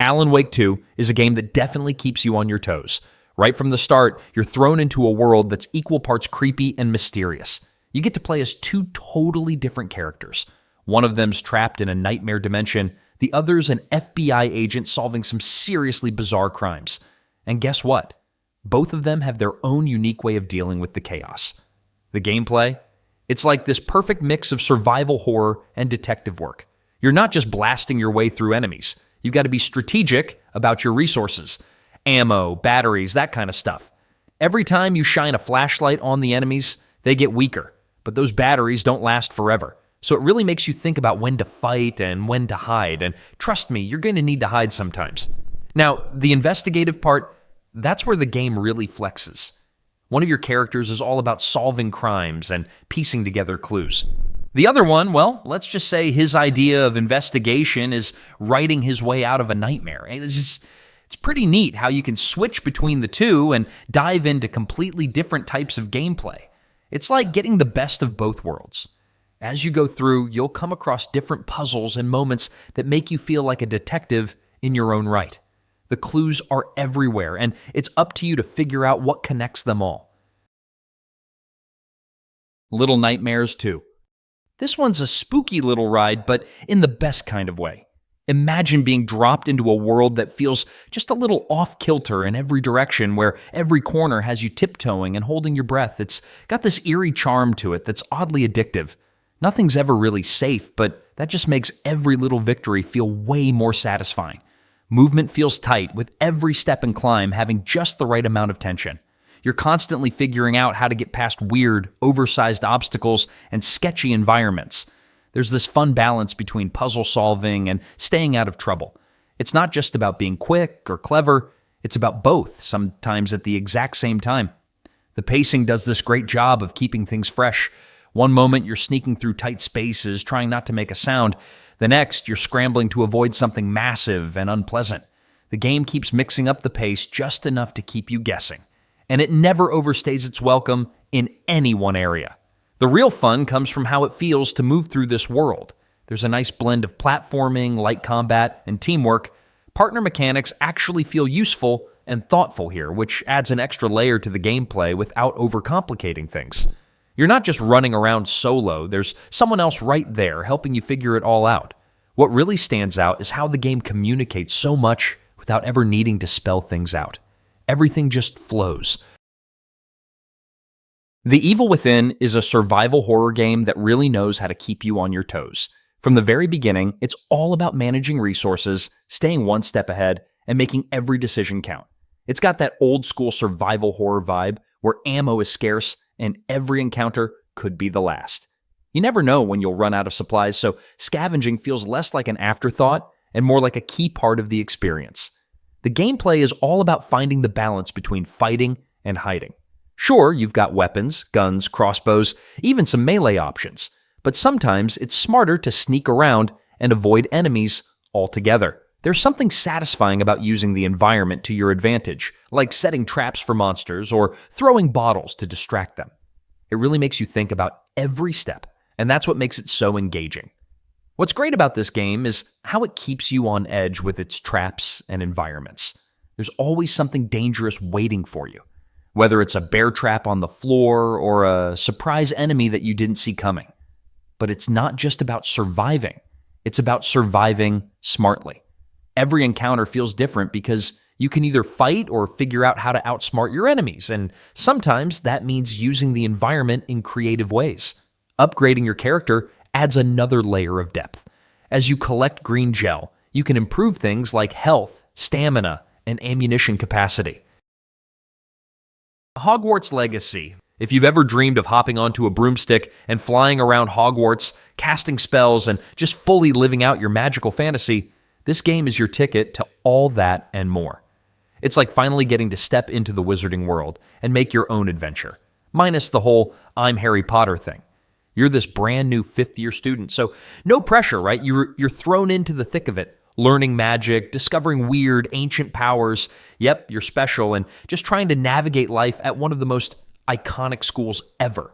Alan Wake 2 is a game that definitely keeps you on your toes. Right from the start, you're thrown into a world that's equal parts creepy and mysterious. You get to play as two totally different characters. One of them's trapped in a nightmare dimension, the other's an FBI agent solving some seriously bizarre crimes. And guess what? Both of them have their own unique way of dealing with the chaos. The gameplay? It's like this perfect mix of survival horror and detective work. You're not just blasting your way through enemies. You've got to be strategic about your resources. Ammo, batteries, that kind of stuff. Every time you shine a flashlight on the enemies, they get weaker. But those batteries don't last forever. So it really makes you think about when to fight and when to hide. And trust me, you're going to need to hide sometimes. Now, the investigative part, that's where the game really flexes. One of your characters is all about solving crimes and piecing together clues. The other one, well, let's just say his idea of investigation is writing his way out of a nightmare. It's pretty neat how you can switch between the two and dive into completely different types of gameplay. It's like getting the best of both worlds. As you go through, you'll come across different puzzles and moments that make you feel like a detective in your own right. The clues are everywhere, and it's up to you to figure out what connects them all. Little Nightmares 2. This one's a spooky little ride, but in the best kind of way. Imagine being dropped into a world that feels just a little off-kilter in every direction, where every corner has you tiptoeing and holding your breath. It's got this eerie charm to it that's oddly addictive. Nothing's ever really safe, but that just makes every little victory feel way more satisfying. Movement feels tight, with every step and climb having just the right amount of tension. You're constantly figuring out how to get past weird, oversized obstacles and sketchy environments. There's this fun balance between puzzle solving and staying out of trouble. It's not just about being quick or clever, it's about both, sometimes at the exact same time. The pacing does this great job of keeping things fresh. One moment you're sneaking through tight spaces, trying not to make a sound. The next, you're scrambling to avoid something massive and unpleasant. The game keeps mixing up the pace just enough to keep you guessing. And it never overstays its welcome in any one area. The real fun comes from how it feels to move through this world. There's a nice blend of platforming, light combat, and teamwork. Partner mechanics actually feel useful and thoughtful here, which adds an extra layer to the gameplay without overcomplicating things. You're not just running around solo, there's someone else right there helping you figure it all out. What really stands out is how the game communicates so much without ever needing to spell things out. Everything just flows. The Evil Within is a survival horror game that really knows how to keep you on your toes. From the very beginning, it's all about managing resources, staying one step ahead, and making every decision count. It's got that old-school survival horror vibe where ammo is scarce and every encounter could be the last. You never know when you'll run out of supplies, so scavenging feels less like an afterthought and more like a key part of the experience. The gameplay is all about finding the balance between fighting and hiding. Sure, you've got weapons, guns, crossbows, even some melee options, but sometimes it's smarter to sneak around and avoid enemies altogether. There's something satisfying about using the environment to your advantage, like setting traps for monsters or throwing bottles to distract them. It really makes you think about every step, and that's what makes it so engaging. What's great about this game is how it keeps you on edge with its traps and environments. There's always something dangerous waiting for you, whether it's a bear trap on the floor or a surprise enemy that you didn't see coming. But it's not just about surviving, it's about surviving smartly. Every encounter feels different because you can either fight or figure out how to outsmart your enemies, and sometimes that means using the environment in creative ways. Upgrading your character adds another layer of depth. As you collect green gel, you can improve things like health, stamina, and ammunition capacity. Hogwarts Legacy. If you've ever dreamed of hopping onto a broomstick and flying around Hogwarts, casting spells, and just fully living out your magical fantasy, this game is your ticket to all that and more. It's like finally getting to step into the wizarding world and make your own adventure, minus the whole I'm Harry Potter thing. You're this brand new fifth-year student, so no pressure, right? You're thrown into the thick of it, learning magic, discovering weird, ancient powers. Yep, you're special, and just trying to navigate life at one of the most iconic schools ever.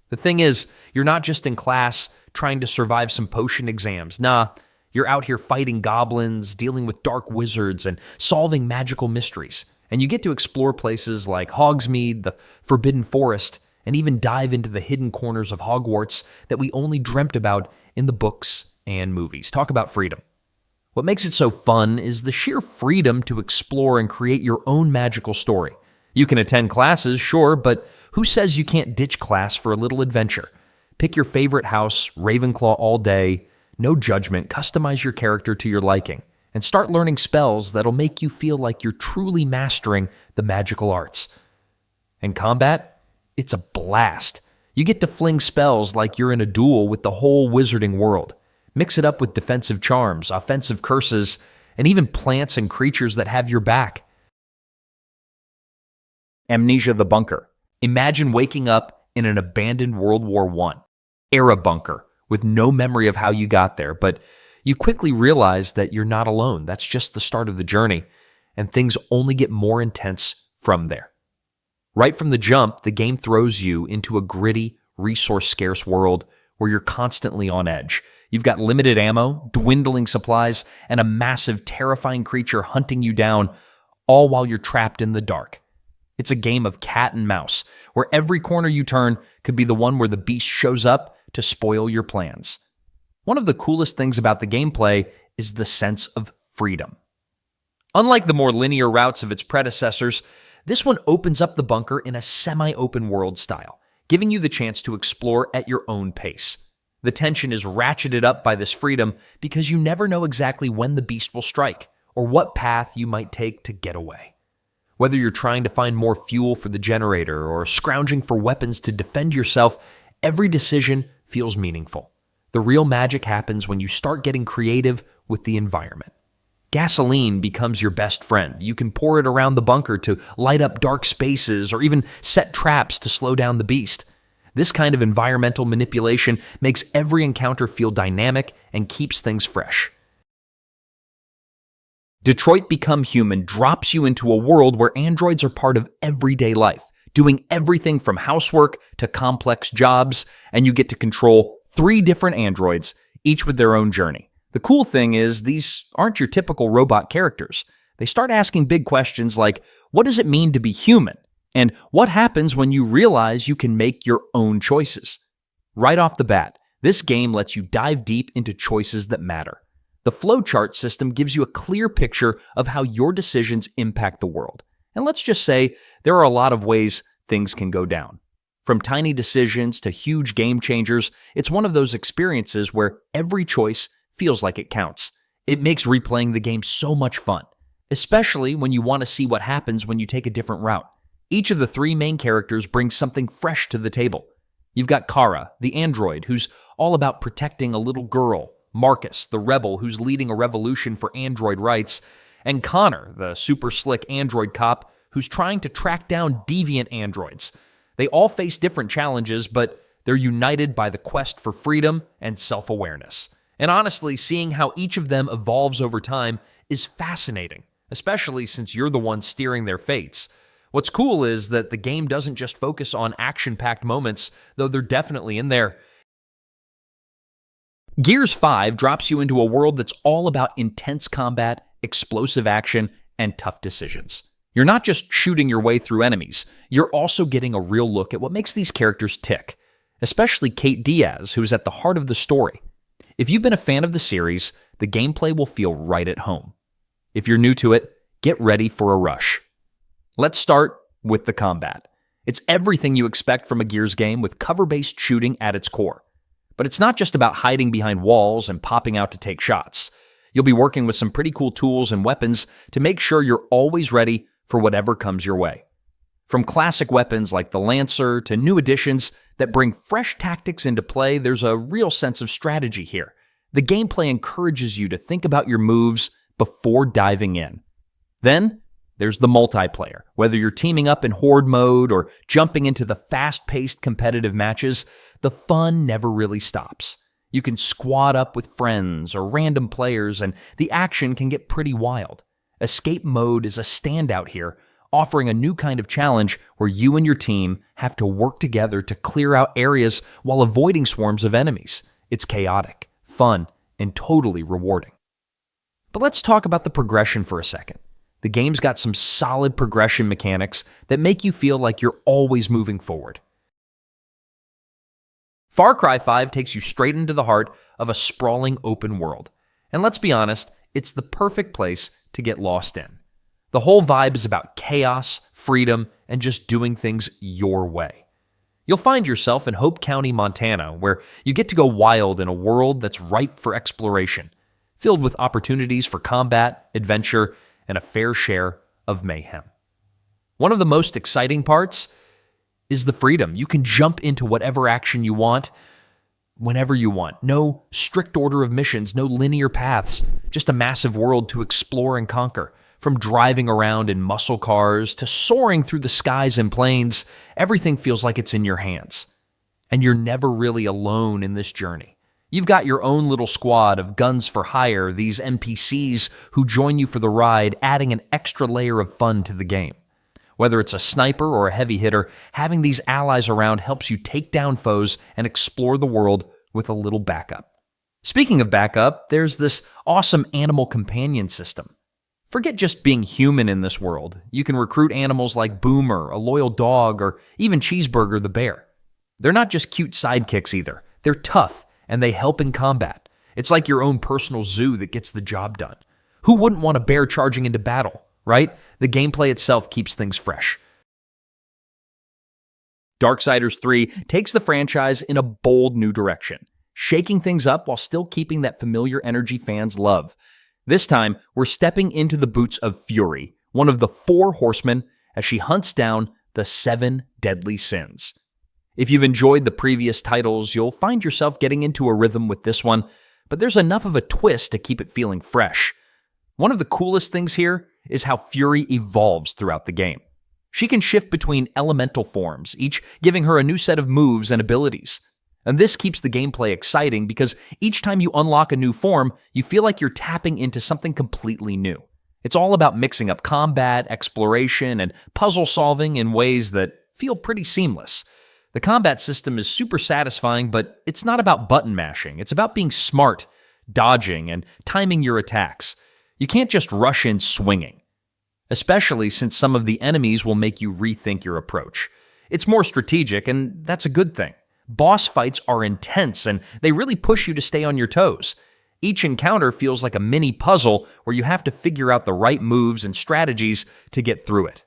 The thing is, you're not just in class trying to survive some potion exams. Nah, You're out here fighting goblins, dealing with dark wizards, and solving magical mysteries. And you get to explore places like Hogsmeade, the Forbidden Forest, and even dive into the hidden corners of Hogwarts that we only dreamt about in the books and movies. Talk about freedom. What makes it so fun is the sheer freedom to explore and create your own magical story. You can attend classes, sure, but who says you can't ditch class for a little adventure? Pick your favorite house, Ravenclaw all day, no judgment, customize your character to your liking, and start learning spells that'll make you feel like you're truly mastering the magical arts. And combat? It's a blast. You get to fling spells like you're in a duel with the whole wizarding world. Mix it up with defensive charms, offensive curses, and even plants and creatures that have your back. Amnesia the Bunker. Imagine waking up in an abandoned World War I era bunker with no memory of how you got there, but you quickly realize that you're not alone. That's just the start of the journey, and things only get more intense from there. Right from the jump, the game throws you into a gritty, resource-scarce world where you're constantly on edge. You've got limited ammo, dwindling supplies, and a massive, terrifying creature hunting you down, all while you're trapped in the dark. It's a game of cat and mouse, where every corner you turn could be the one where the beast shows up to spoil your plans. One of the coolest things about the gameplay is the sense of freedom. Unlike the more linear routes of its predecessors, this one opens up the bunker in a semi-open world style, giving you the chance to explore at your own pace. The tension is ratcheted up by this freedom because you never know exactly when the beast will strike or what path you might take to get away. Whether you're trying to find more fuel for the generator or scrounging for weapons to defend yourself, every decision feels meaningful. The real magic happens when you start getting creative with the environment. Gasoline becomes your best friend. You can pour it around the bunker to light up dark spaces or even set traps to slow down the beast. This kind of environmental manipulation makes every encounter feel dynamic and keeps things fresh. Detroit Become Human drops you into a world where androids are part of everyday life, doing everything from housework to complex jobs, and you get to control 3 different androids, each with their own journey. The cool thing is, these aren't your typical robot characters. They start asking big questions like, what does it mean to be human? And what happens when you realize you can make your own choices? Right off the bat, this game lets you dive deep into choices that matter. The flowchart system gives you a clear picture of how your decisions impact the world. And let's just say there are a lot of ways things can go down. From tiny decisions to huge game changers, it's one of those experiences where every choice feels like it counts. It makes replaying the game so much fun, especially when you want to see what happens when you take a different route. Each of the 3 main characters brings something fresh to the table. You've got Kara, the android, who's all about protecting a little girl, Marcus, the rebel who's leading a revolution for android rights, and Connor, the super slick android cop who's trying to track down deviant androids. They all face different challenges, but they're united by the quest for freedom and self-awareness. And honestly, seeing how each of them evolves over time is fascinating, especially since you're the one steering their fates. What's cool is that the game doesn't just focus on action-packed moments, though they're definitely in there. Gears 5 drops you into a world that's all about intense combat, explosive action, and tough decisions. You're not just shooting your way through enemies, you're also getting a real look at what makes these characters tick, especially Kate Diaz, who's at the heart of the story. If you've been a fan of the series, the gameplay will feel right at home. If you're new to it, get ready for a rush. Let's start with the combat. It's everything you expect from a Gears game with cover-based shooting at its core. But it's not just about hiding behind walls and popping out to take shots. You'll be working with some pretty cool tools and weapons to make sure you're always ready for whatever comes your way. From classic weapons like the Lancer to new additions that bring fresh tactics into play, there's a real sense of strategy here. The gameplay encourages you to think about your moves before diving in. Then, there's the multiplayer. Whether you're teaming up in horde mode or jumping into the fast-paced competitive matches, the fun never really stops. You can squad up with friends or random players, and the action can get pretty wild. Escape mode is a standout here, offering a new kind of challenge where you and your team have to work together to clear out areas while avoiding swarms of enemies. It's chaotic, fun, and totally rewarding. But let's talk about the progression for a second. The game's got some solid progression mechanics that make you feel like you're always moving forward. Far Cry 5 takes you straight into the heart of a sprawling open world. And let's be honest, it's the perfect place to get lost in. The whole vibe is about chaos, freedom, and just doing things your way. You'll find yourself in Hope County, Montana, where you get to go wild in a world that's ripe for exploration, filled with opportunities for combat, adventure, and a fair share of mayhem. One of the most exciting parts is the freedom. You can jump into whatever action you want, whenever you want. No strict order of missions, no linear paths, just a massive world to explore and conquer. From driving around in muscle cars to soaring through the skies and plains, everything feels like it's in your hands. And you're never really alone in this journey. You've got your own little squad of guns for hire, these NPCs who join you for the ride, adding an extra layer of fun to the game. Whether it's a sniper or a heavy hitter, having these allies around helps you take down foes and explore the world with a little backup. Speaking of backup, there's this awesome animal companion system. Forget just being human in this world. You can recruit animals like Boomer, a loyal dog, or even Cheeseburger the bear. They're not just cute sidekicks either. They're tough, and they help in combat. It's like your own personal zoo that gets the job done. Who wouldn't want a bear charging into battle, right? The gameplay itself keeps things fresh. Darksiders 3 takes the franchise in a bold new direction, shaking things up while still keeping that familiar energy fans love. This time, we're stepping into the boots of Fury, one of the 4 horsemen, as she hunts down the 7 deadly sins. If you've enjoyed the previous titles, you'll find yourself getting into a rhythm with this one, but there's enough of a twist to keep it feeling fresh. One of the coolest things here is how Fury evolves throughout the game. She can shift between elemental forms, each giving her a new set of moves and abilities. And this keeps the gameplay exciting because each time you unlock a new form, you feel like you're tapping into something completely new. It's all about mixing up combat, exploration, and puzzle solving in ways that feel pretty seamless. The combat system is super satisfying, but it's not about button mashing. It's about being smart, dodging, and timing your attacks. You can't just rush in swinging, especially since some of the enemies will make you rethink your approach. It's more strategic, and that's a good thing. Boss fights are intense, and they really push you to stay on your toes. Each encounter feels like a mini puzzle where you have to figure out the right moves and strategies to get through it.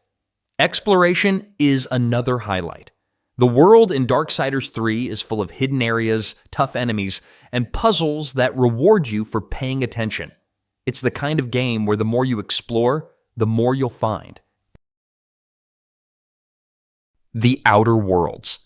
Exploration is another highlight. The world in Darksiders 3 is full of hidden areas, tough enemies, and puzzles that reward you for paying attention. It's the kind of game where the more you explore, the more you'll find. The Outer Worlds.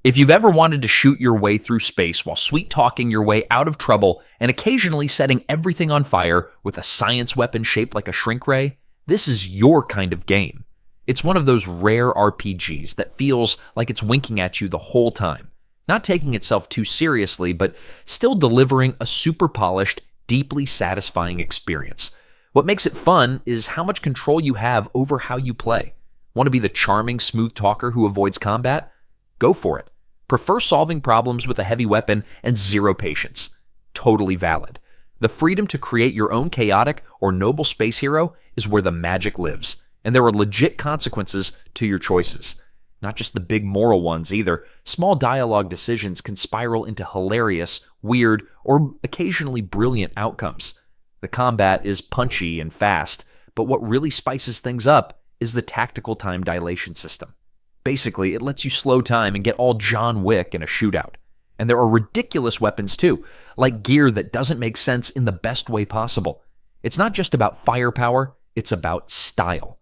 If you've ever wanted to shoot your way through space while sweet-talking your way out of trouble and occasionally setting everything on fire with a science weapon shaped like a shrink ray, this is your kind of game. It's one of those rare RPGs that feels like it's winking at you the whole time, not taking itself too seriously, but still delivering a super polished, deeply satisfying experience. What makes it fun is how much control you have over how you play. Want to be the charming, smooth talker who avoids combat? Go for it. Prefer solving problems with a heavy weapon and zero patience? Totally valid. The freedom to create your own chaotic or noble space hero is where the magic lives, and there are legit consequences to your choices. Not just the big moral ones either. Small dialogue decisions can spiral into hilarious, weird, or occasionally brilliant outcomes. The combat is punchy and fast, but what really spices things up is the tactical time dilation system. Basically, it lets you slow time and get all John Wick in a shootout. And there are ridiculous weapons too, like gear that doesn't make sense in the best way possible. It's not just about firepower, it's about style.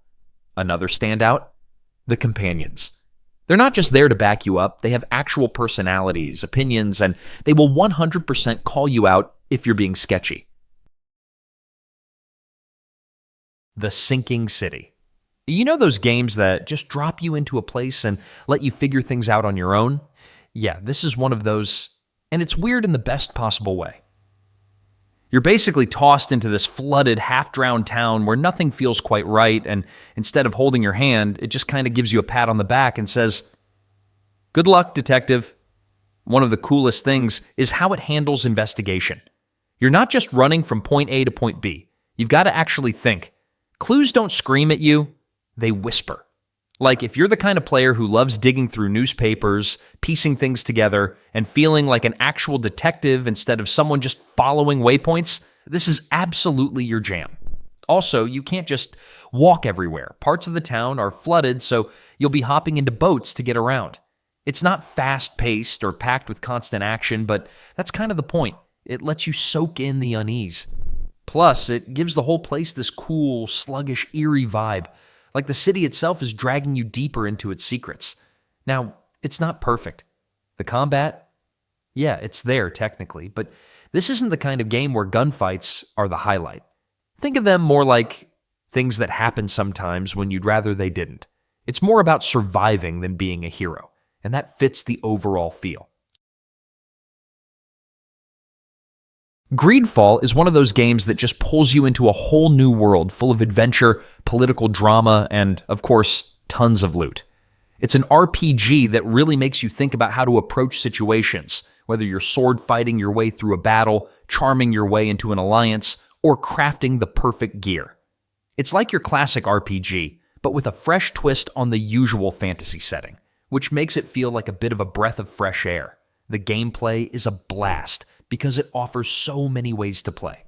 Another standout? The companions. They're not just there to back you up, they have actual personalities, opinions, and they will 100% call you out if you're being sketchy. The Sinking City. You know those games that just drop you into a place and let you figure things out on your own? Yeah, this is one of those, and it's weird in the best possible way. You're basically tossed into this flooded, half-drowned town where nothing feels quite right, and instead of holding your hand, it just kind of gives you a pat on the back and says, "Good luck, detective." One of the coolest things is how it handles investigation. You're not just running from point A to point B. You've got to actually think. Clues don't scream at you, they whisper. Like if you're the kind of player who loves digging through newspapers, piecing things together, and feeling like an actual detective instead of someone just following waypoints, this is absolutely your jam. Also, you can't just walk everywhere. Parts of the town are flooded, so you'll be hopping into boats to get around. It's not fast-paced or packed with constant action, but that's kind of the point. It lets you soak in the unease. Plus, it gives the whole place this cool, sluggish, eerie vibe, like the city itself is dragging you deeper into its secrets. Now, it's not perfect. The combat? Yeah, it's there technically, but this isn't the kind of game where gunfights are the highlight. Think of them more like things that happen sometimes when you'd rather they didn't. It's more about surviving than being a hero, and that fits the overall feel. Greedfall is one of those games that just pulls you into a whole new world full of adventure, political drama, and, of course, tons of loot. It's an RPG that really makes you think about how to approach situations, whether you're sword fighting your way through a battle, charming your way into an alliance, or crafting the perfect gear. It's like your classic RPG, but with a fresh twist on the usual fantasy setting, which makes it feel like a bit of a breath of fresh air. The gameplay is a blast, because it offers so many ways to play.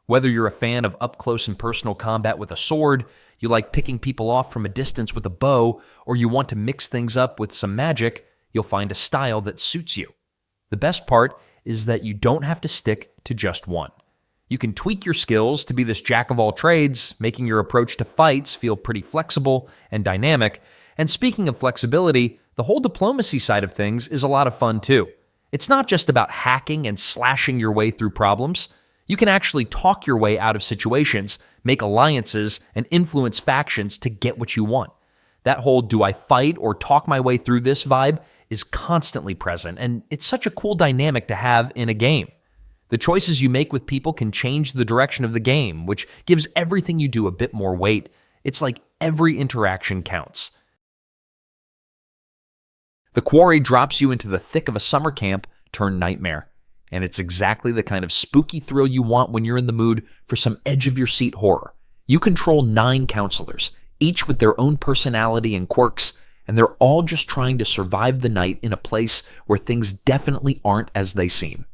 Whether you're a fan of up-close and personal combat with a sword, you like picking people off from a distance with a bow, or you want to mix things up with some magic, you'll find a style that suits you. The best part is that you don't have to stick to just one. You can tweak your skills to be this jack-of-all-trades, making your approach to fights feel pretty flexible and dynamic. And speaking of flexibility, the whole diplomacy side of things is a lot of fun too. It's not just about hacking and slashing your way through problems. You can actually talk your way out of situations, make alliances, and influence factions to get what you want. That whole do I fight or talk my way through this vibe is constantly present, and it's such a cool dynamic to have in a game. The choices you make with people can change the direction of the game, which gives everything you do a bit more weight. It's like every interaction counts. The Quarry drops you into the thick of a summer camp turned nightmare, and it's exactly the kind of spooky thrill you want when you're in the mood for some edge-of-your-seat horror. You control 9 counselors, each with their own personality and quirks, and they're all just trying to survive the night in a place where things definitely aren't as they seem.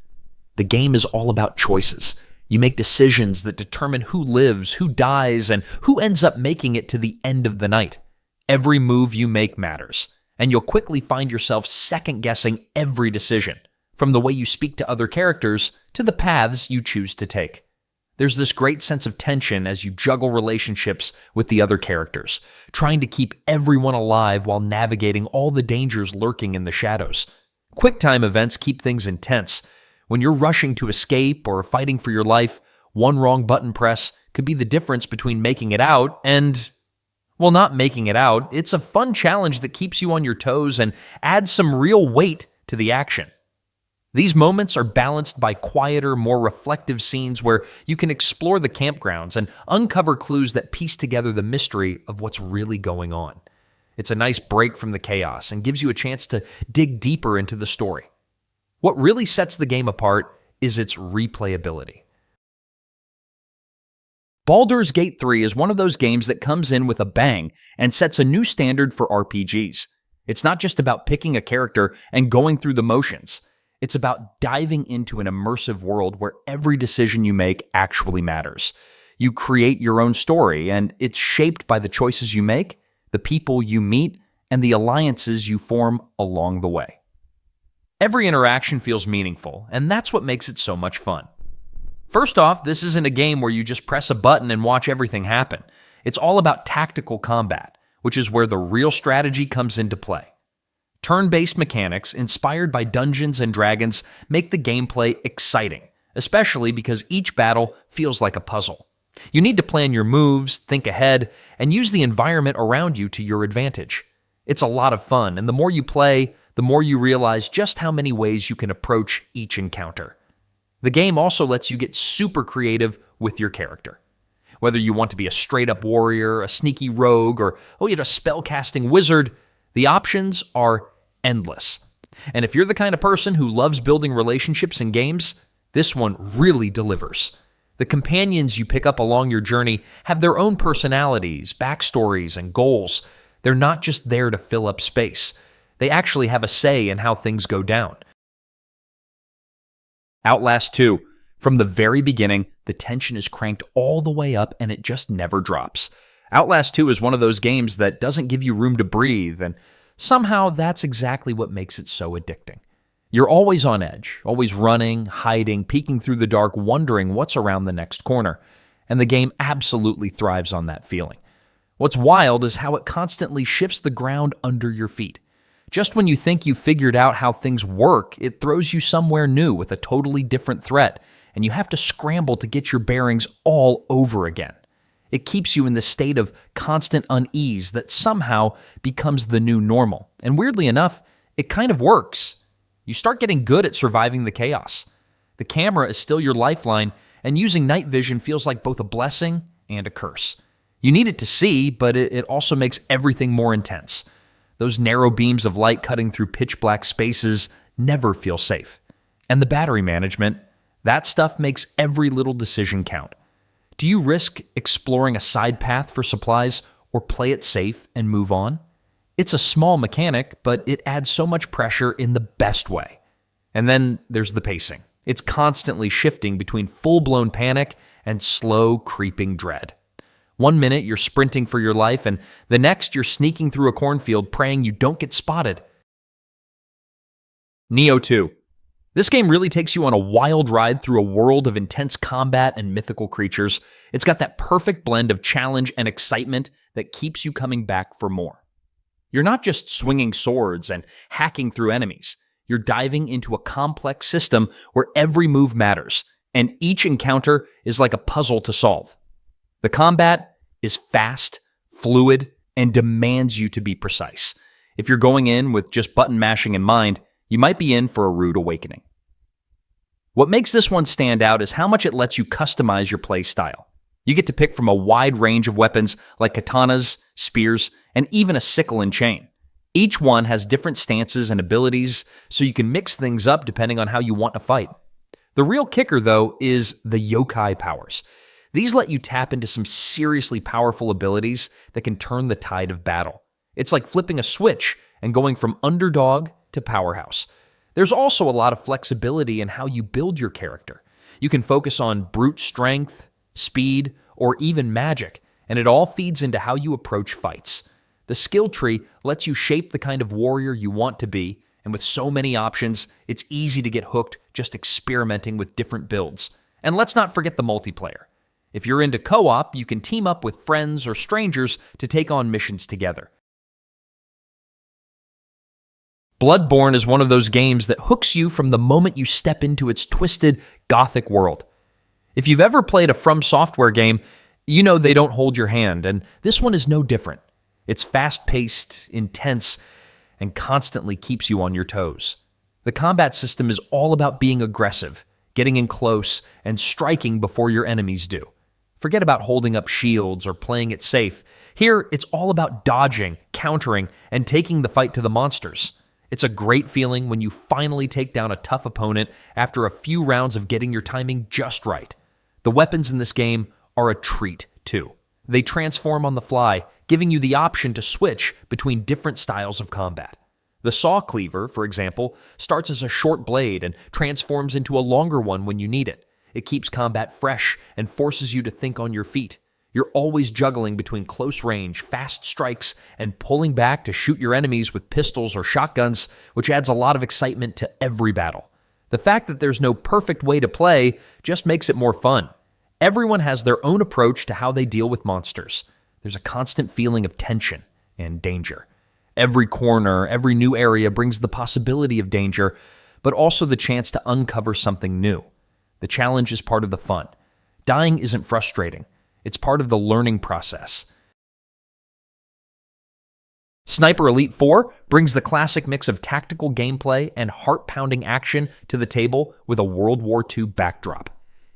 The game is all about choices. You make decisions that determine who lives, who dies, and who ends up making it to the end of the night. Every move you make matters, and you'll quickly find yourself second-guessing every decision, from the way you speak to other characters to the paths you choose to take. There's this great sense of tension as you juggle relationships with the other characters, trying to keep everyone alive while navigating all the dangers lurking in the shadows. QuickTime events keep things intense. When you're rushing to escape or fighting for your life, one wrong button press could be the difference between making it out and, well, not making it out. It's a fun challenge that keeps you on your toes and adds some real weight to the action. These moments are balanced by quieter, more reflective scenes where you can explore the campgrounds and uncover clues that piece together the mystery of what's really going on. It's a nice break from the chaos and gives you a chance to dig deeper into the story. What really sets the game apart is its replayability. Baldur's Gate 3 is one of those games that comes in with a bang and sets a new standard for RPGs. It's not just about picking a character and going through the motions. It's about diving into an immersive world where every decision you make actually matters. You create your own story, and it's shaped by the choices you make, the people you meet, and the alliances you form along the way. Every interaction feels meaningful, and that's what makes it so much fun. First off, this isn't a game where you just press a button and watch everything happen. It's all about tactical combat, which is where the real strategy comes into play. Turn-based mechanics, inspired by Dungeons and Dragons, make the gameplay exciting, especially because each battle feels like a puzzle. You need to plan your moves, think ahead, and use the environment around you to your advantage. It's a lot of fun, and the more you play, the more you realize just how many ways you can approach each encounter. The game also lets you get super creative with your character. Whether you want to be a straight-up warrior, a sneaky rogue, or you're a spell-casting wizard, the options are endless. And if you're the kind of person who loves building relationships in games, This one really delivers. The companions you pick up along your journey have their own personalities, backstories, and goals. They're not just there to fill up space. They actually have a say in how things go down. Outlast 2. From the very beginning, the tension is cranked all the way up and it just never drops. Outlast 2 is one of those games that doesn't give you room to breathe, and somehow that's exactly what makes it so addicting. You're always on edge, always running, hiding, peeking through the dark, wondering what's around the next corner. And the game absolutely thrives on that feeling. What's wild is how it constantly shifts the ground under your feet. Just when you think you've figured out how things work, it throws you somewhere new with a totally different threat, and you have to scramble to get your bearings all over again. It keeps you in this state of constant unease that somehow becomes the new normal. And weirdly enough, it kind of works. You start getting good at surviving the chaos. The camera is still your lifeline, and using night vision feels like both a blessing and a curse. You need it to see, but it also makes everything more intense. Those narrow beams of light cutting through pitch black spaces never feel safe. And the battery management, that stuff makes every little decision count. Do you risk exploring a side path for supplies or play it safe and move on? It's a small mechanic, but it adds so much pressure in the best way. And then there's the pacing. It's constantly shifting between full-blown panic and slow, creeping dread. 1 minute you're sprinting for your life, and the next you're sneaking through a cornfield praying you don't get spotted. Nioh 2. This game really takes you on a wild ride through a world of intense combat and mythical creatures. It's got that perfect blend of challenge and excitement that keeps you coming back for more. You're not just swinging swords and hacking through enemies. You're diving into a complex system where every move matters, and each encounter is like a puzzle to solve. The combat is fast, fluid, and demands you to be precise. If you're going in with just button mashing in mind, you might be in for a rude awakening. What makes this one stand out is how much it lets you customize your play style. You get to pick from a wide range of weapons like katanas, spears, and even a sickle and chain. Each one has different stances and abilities, so you can mix things up depending on how you want to fight. The real kicker, though, is the yokai powers. These let you tap into some seriously powerful abilities that can turn the tide of battle. It's like flipping a switch and going from underdog to powerhouse. There's also a lot of flexibility in how you build your character. You can focus on brute strength, speed, or even magic, and it all feeds into how you approach fights. The skill tree lets you shape the kind of warrior you want to be, and with so many options, it's easy to get hooked just experimenting with different builds. And let's not forget the multiplayer. If you're into co-op, you can team up with friends or strangers to take on missions together. Bloodborne is one of those games that hooks you from the moment you step into its twisted, gothic world. If you've ever played a From Software game, you know they don't hold your hand, and this one is no different. It's fast-paced, intense, and constantly keeps you on your toes. The combat system is all about being aggressive, getting in close, and striking before your enemies do. Forget about holding up shields or playing it safe. Here, it's all about dodging, countering, and taking the fight to the monsters. It's a great feeling when you finally take down a tough opponent after a few rounds of getting your timing just right. The weapons in this game are a treat, too. They transform on the fly, giving you the option to switch between different styles of combat. The saw cleaver, for example, starts as a short blade and transforms into a longer one when you need it. It keeps combat fresh and forces you to think on your feet. You're always juggling between close range, fast strikes, and pulling back to shoot your enemies with pistols or shotguns, which adds a lot of excitement to every battle. The fact that there's no perfect way to play just makes it more fun. Everyone has their own approach to how they deal with monsters. There's a constant feeling of tension and danger. Every corner, every new area brings the possibility of danger, but also the chance to uncover something new. The challenge is part of the fun. Dying isn't frustrating. It's part of the learning process. Sniper Elite 4 brings the classic mix of tactical gameplay and heart-pounding action to the table with a World War II backdrop.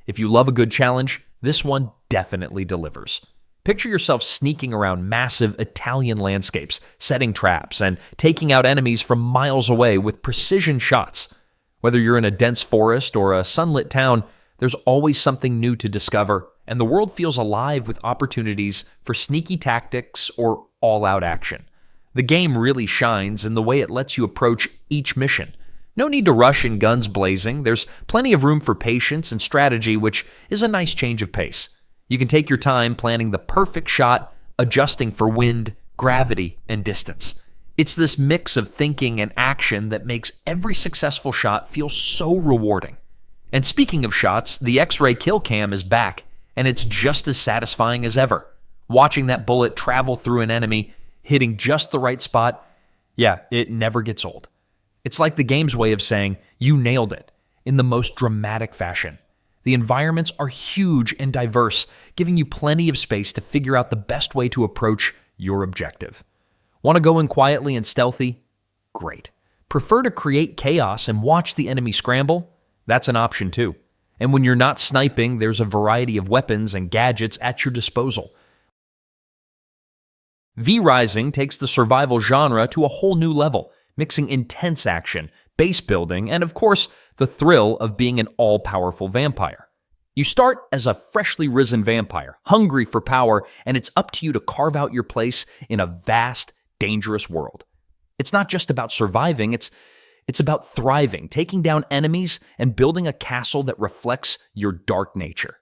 If you love a good challenge, this one definitely delivers. Picture yourself sneaking around massive Italian landscapes, setting traps, and taking out enemies from miles away with precision shots. Whether you're in a dense forest or a sunlit town, there's always something new to discover, and the world feels alive with opportunities for sneaky tactics or all-out action. The game really shines in the way it lets you approach each mission. No need to rush in guns blazing. There's plenty of room for patience and strategy, which is a nice change of pace. You can take your time planning the perfect shot, adjusting for wind, gravity, and distance. It's this mix of thinking and action that makes every successful shot feel so rewarding. And speaking of shots, the X-ray kill cam is back, and it's just as satisfying as ever. Watching that bullet travel through an enemy, hitting just the right spot, yeah, it never gets old. It's like the game's way of saying, you nailed it, in the most dramatic fashion. The environments are huge and diverse, giving you plenty of space to figure out the best way to approach your objective. Want to go in quietly and stealthy? Great. Prefer to create chaos and watch the enemy scramble? That's an option too. And when you're not sniping, there's a variety of weapons and gadgets at your disposal. V-Rising takes the survival genre to a whole new level, mixing intense action, base building, and of course, the thrill of being an all-powerful vampire. You start as a freshly risen vampire, hungry for power, and it's up to you to carve out your place in a vast, dangerous world. It's not just about surviving, it's about thriving, taking down enemies, and building a castle that reflects your dark nature.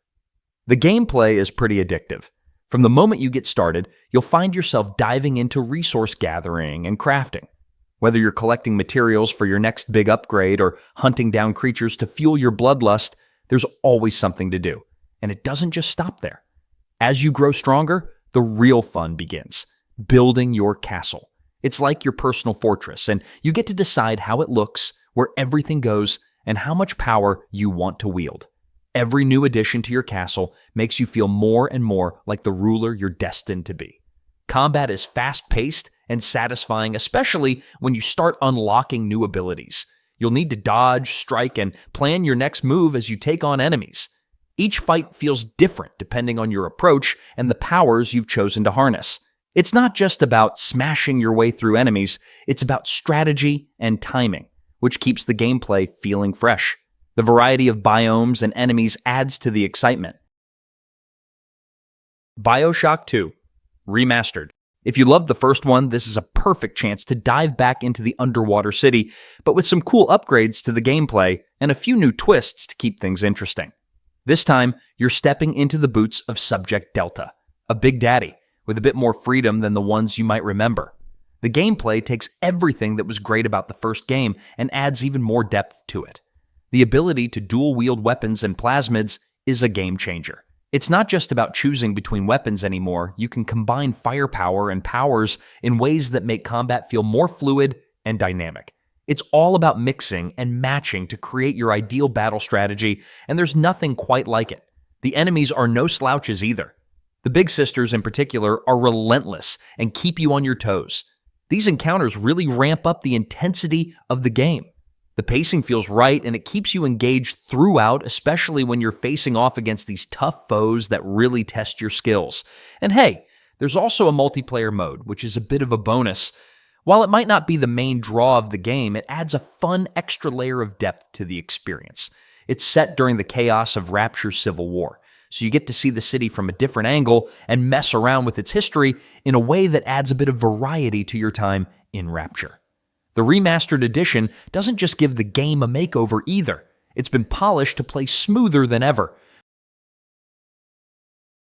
The gameplay is pretty addictive. From the moment you get started, you'll find yourself diving into resource gathering and crafting. Whether you're collecting materials for your next big upgrade or hunting down creatures to fuel your bloodlust, there's always something to do. And it doesn't just stop there. As you grow stronger, the real fun begins. Building your castle. It's like your personal fortress, and you get to decide how it looks, where everything goes, and how much power you want to wield. Every new addition to your castle makes you feel more and more like the ruler you're destined to be. Combat is fast-paced and satisfying, especially when you start unlocking new abilities. You'll need to dodge, strike, and plan your next move as you take on enemies. Each fight feels different depending on your approach and the powers you've chosen to harness. It's not just about smashing your way through enemies, it's about strategy and timing, which keeps the gameplay feeling fresh. The variety of biomes and enemies adds to the excitement. BioShock 2 Remastered. If you loved the first one, this is a perfect chance to dive back into the underwater city, but with some cool upgrades to the gameplay and a few new twists to keep things interesting. This time, you're stepping into the boots of Subject Delta, a big daddy, with a bit more freedom than the ones you might remember. The gameplay takes everything that was great about the first game and adds even more depth to it. The ability to dual-wield weapons and plasmids is a game changer. It's not just about choosing between weapons anymore. You can combine firepower and powers in ways that make combat feel more fluid and dynamic. It's all about mixing and matching to create your ideal battle strategy, and there's nothing quite like it. The enemies are no slouches either. The Big Sisters in particular are relentless and keep you on your toes. These encounters really ramp up the intensity of the game. The pacing feels right, and it keeps you engaged throughout, especially when you're facing off against these tough foes that really test your skills. And hey, there's also a multiplayer mode, which is a bit of a bonus. While it might not be the main draw of the game, it adds a fun extra layer of depth to the experience. It's set during the chaos of Rapture's Civil War, so you get to see the city from a different angle and mess around with its history in a way that adds a bit of variety to your time in Rapture. The remastered edition doesn't just give the game a makeover either. It's been polished to play smoother than ever,